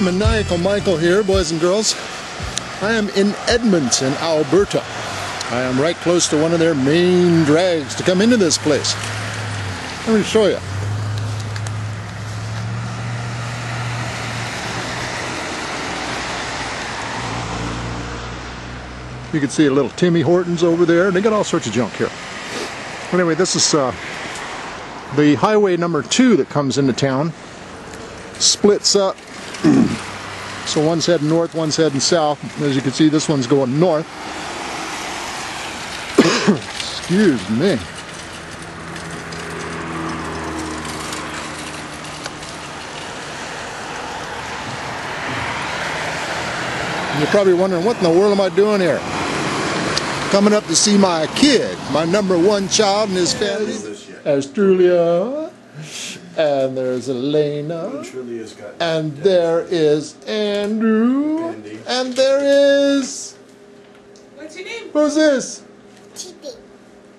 Maniacal Michael here, boys and girls. I am in Edmonton, Alberta. I am right close to one of their main drags to come into this place. Let me show you. You can see a little Timmy Hortons over there. They got all sorts of junk here. Anyway, this is the highway number 2 that comes into town. Splits up. So one's heading north, one's heading south. As you can see, this one's going north. Excuse me. You're probably wondering, what in the world am I doing here? Coming up to see my kid, my #1 child and his family. There's Julia, and there's Elena, and there is Andrew, and there is... What's your name? Who's this? Titi.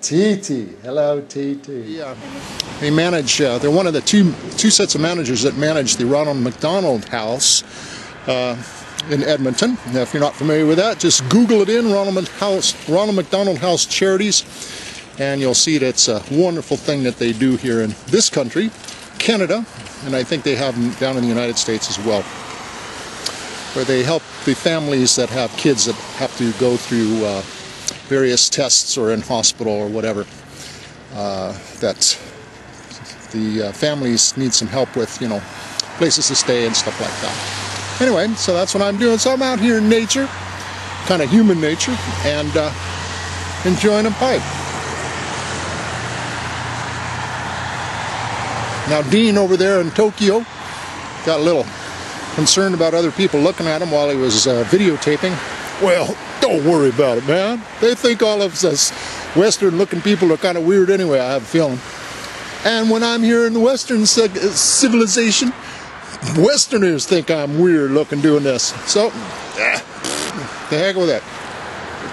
Titi. Hello, Titi. Yeah. They manage, they're one of the two sets of managers that manage the Ronald McDonald House in Edmonton. Now, if you're not familiar with that, just Google it in, Ronald McDonald House Charities, and you'll see that it's a wonderful thing that they do here in this country, Canada, and I think they have them down in the United States as well, where they help the families that have kids that have to go through various tests or in hospital or whatever, that the families need some help with, you know, places to stay and stuff like that. Anyway, so that's what I'm doing. So I'm out here in nature, kind of human nature, and enjoying a pipe. Now Dean over there in Tokyo got a little concerned about other people looking at him while he was videotaping. Well, don't worry about it, man. They think all of us Western-looking people are kind of weird anyway, I have a feeling. And when I'm here in the Western civilization, Westerners think I'm weird looking doing this. So, the heck with it.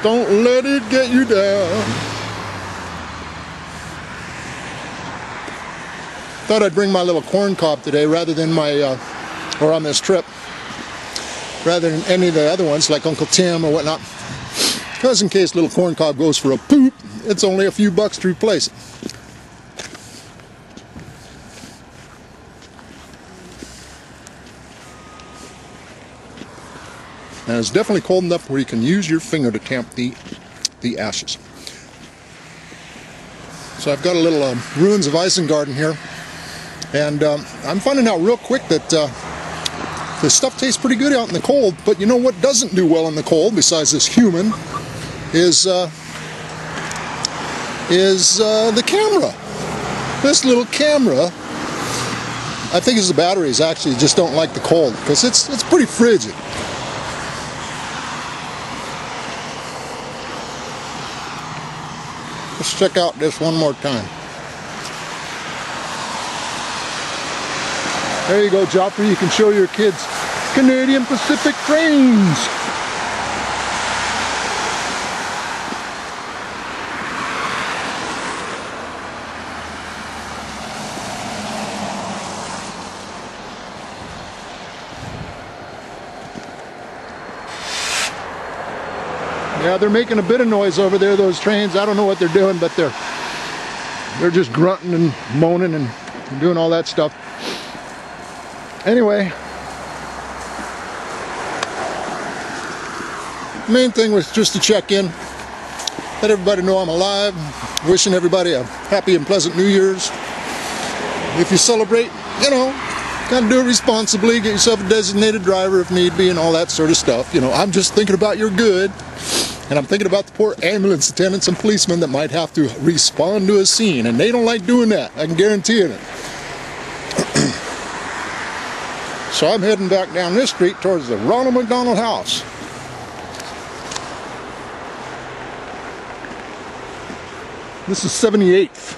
Don't let it get you down. Thought I'd bring my little corn cob today rather than my, or on this trip, rather than any of the other ones like Uncle Tim or whatnot. Because in case little corn cob goes for a poop, it's only a few bucks to replace it. And it's definitely cold enough where you can use your finger to tamp the ashes. So I've got a little ruins of Isengard here, and I'm finding out real quick that the stuff tastes pretty good out in the cold. But you know what doesn't do well in the cold, besides this human, is the camera. This little camera, I think it's the batteries actually just don't like the cold, because it's pretty frigid. Let's check out this one more time. There you go, Joffrey. You can show your kids Canadian Pacific trains. Yeah, they're making a bit of noise over there, those trains. I don't know what they're doing, but they're just grunting and moaning and doing all that stuff. Anyway, the main thing was just to check in, let everybody know I'm alive, wishing everybody a happy and pleasant New Year's. If you celebrate, you know, gotta do it responsibly, get yourself a designated driver if need be and all that sort of stuff. You know, I'm just thinking about your good. And I'm thinking about the poor ambulance attendants and policemen that might have to respond to a scene, and they don't like doing that, I can guarantee it. So I'm heading back down this street towards the Ronald McDonald House. This is 78th,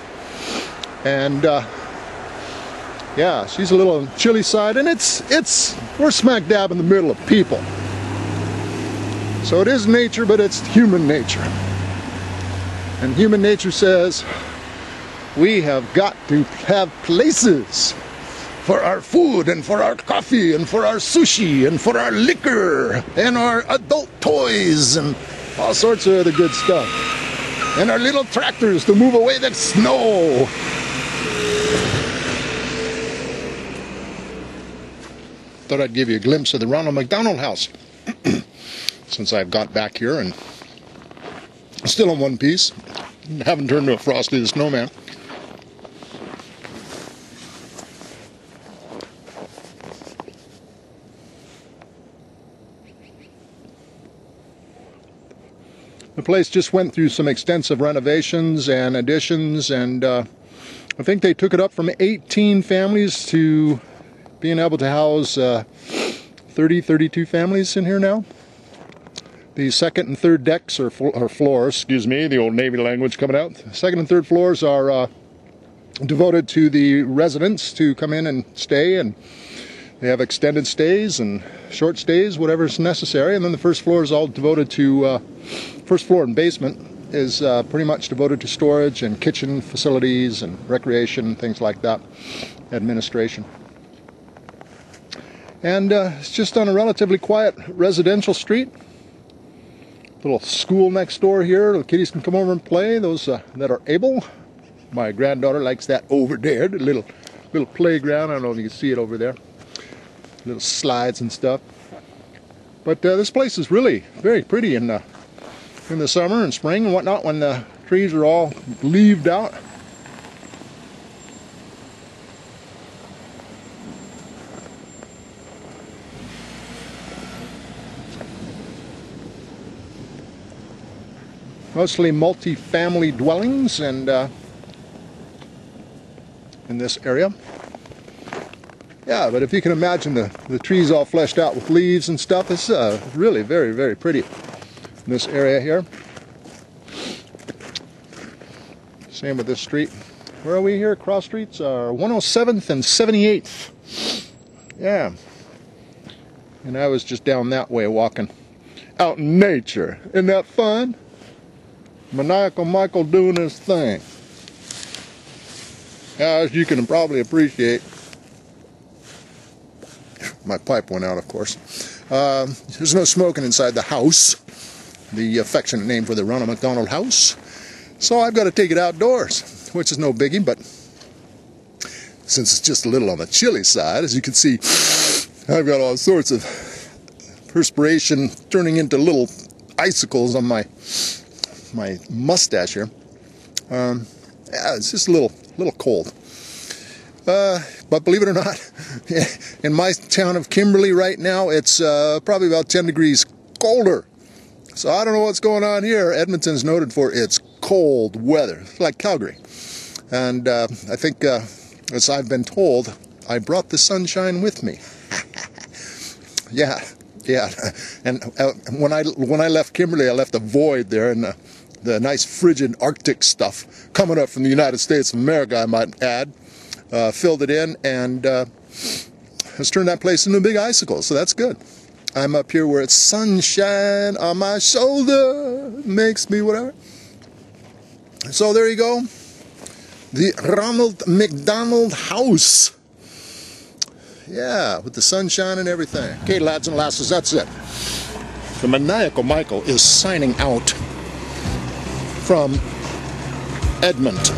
and yeah, she's a little on the chilly side, and we're smack dab in the middle of people. So it is nature, but it's human nature. And human nature says we have got to have places for our food and for our coffee and for our sushi and for our liquor and our adult toys and all sorts of other good stuff. And our little tractors to move away the snow. Thought I'd give you a glimpse of the Ronald McDonald House since I've got back here and still in one piece. Haven't turned to a Frosty the Snowman. The place just went through some extensive renovations and additions, and I think they took it up from 18 families to being able to house 32 families in here now. The second and third decks, or floors, excuse me, the old Navy language coming out. Second and third floors are devoted to the residents to come in and stay, and they have extended stays and short stays, whatever's necessary. And then the first floor is all devoted to, first floor and basement is pretty much devoted to storage and kitchen facilities and recreation, things like that, administration. And it's just on a relatively quiet residential street. Little school next door here. The kiddies can come over and play, those that are able. My granddaughter likes that over there, the little playground. I don't know if you can see it over there. Little slides and stuff. But this place is really very pretty in the summer and spring and whatnot, when the trees are all leaved out. Mostly multi-family dwellings and in this area. Yeah, but if you can imagine the trees all fleshed out with leaves and stuff, it's really very, very pretty in this area here. Same with this street. Where are we here? Cross streets are 107th and 78th. Yeah. And I was just down that way walking out in nature. Isn't that fun? Maniacal Michael doing his thing. As you can probably appreciate, my pipe went out, of course. There's no smoking inside the house, the affectionate name for the Ronald McDonald House. So I've got to take it outdoors, which is no biggie, but since it's just a little on the chilly side, as you can see, I've got all sorts of perspiration turning into little icicles on my mustache here. Yeah, it's just a little cold. But believe it or not, in my town of Kimberley right now, it's probably about 10 degrees colder. So I don't know what's going on here. Edmonton's noted for its cold weather. It's like Calgary. And I think, as I've been told, I brought the sunshine with me. Yeah. And when I left Kimberley, I left a void there, and the nice frigid Arctic stuff coming up from the United States of America, I might add, filled it in, and has turned that place into a big icicle, so that's good. I'm up here where it's sunshine on my shoulder, makes me whatever. So there you go, the Ronald McDonald House. Yeah, with the sunshine and everything. Okay, lads and lasses, that's it. The Maniacal Michael is signing out from Edmonton.